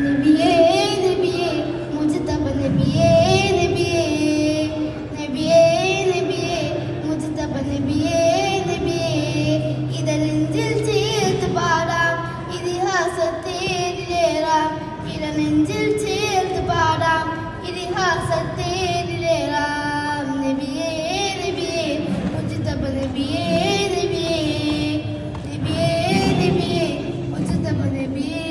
നബിയേ നബിയേ മുജ്തബ നബിയേ നബിയേ നബിയേ നബിയേ മുജ്തബ നബിയേ നബിയേ ഇതനെഞ്ചിൽ ചേർത്ത് പാടാം ഇതിഹാസത്തേരിലേറാം ഇതനെഞ്ചിൽ ചേർത്ത് പാടാം ഇതിഹാസത്തേരിലേറാം നബിയേ നബിയേ മുജ്തബ നബിയേ നബിയേ നബിയേ നബിയേ മുജ്തബ നബിയേ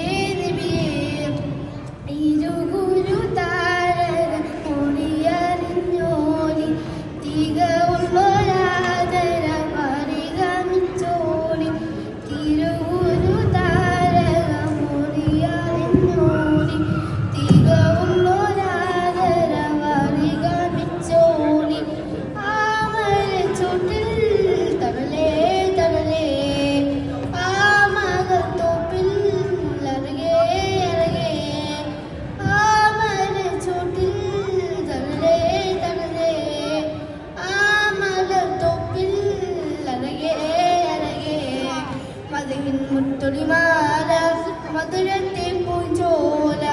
മുത്തൊളിമാല മധുരത്തെ പൂഞ്ചോല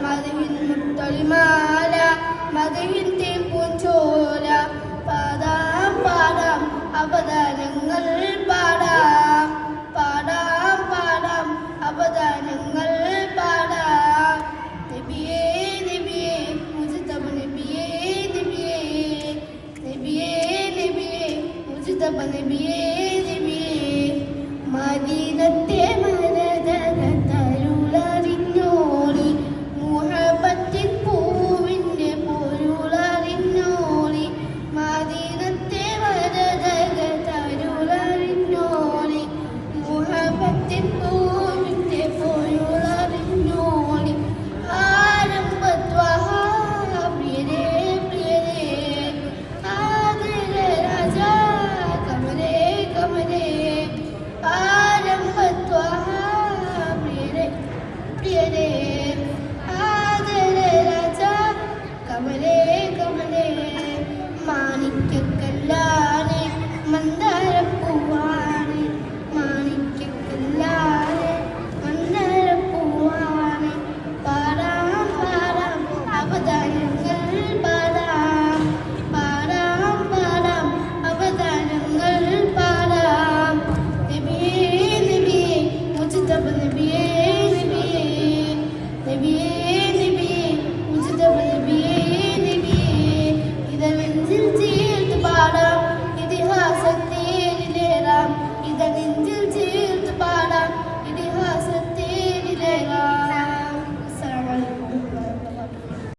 മധുവിൻ മുത്തൊളിമാല മധുവിൻ്റെ പൂഞ്ചോല പാടാം പാടാം അവദാനങ്ങൾ പാടാം പാടാം പാടാം അവദാനങ്ങൾ പാടാം നബിയേ നബിയേ മുജ്തബ നബിയേ നബിയേ നബിയേ നബിയേ മുജ്തബ നബിയേ മദീനത്തെ മരതരുളറിഞ്ഞോളി മുഹബത്തിൻ പൂവിൻ്റെ പൊരുളറിഞ്ഞോളി മദീനത്തെ മരതരുളറിഞ്ഞോളി മുഹബത്തിൻ പൂവിൻ്റെ പൊരുളറിഞ്ഞോളി ആരംഭത്വഹാ പ്രിയരേ പ്രിയരേ ആദര രാജാ കമലേ കമലേ പ്രിയരേ ആദര രാജാ കമലേ കമലേ മാണിക്യക്കല്ലാനെ മന്ദാരപ്പൂവാണ് മാണിക്യക്കല്ലാനെ മന്ദാരപ്പൂവാണ് പാടാം പാടാം അവദാനങ്ങൾ പാടാം പാടാം പാടാം അവദാനങ്ങൾ പാടാം നബിയേ നബിയേ മുജ്തബ നബിയേ നബിയേ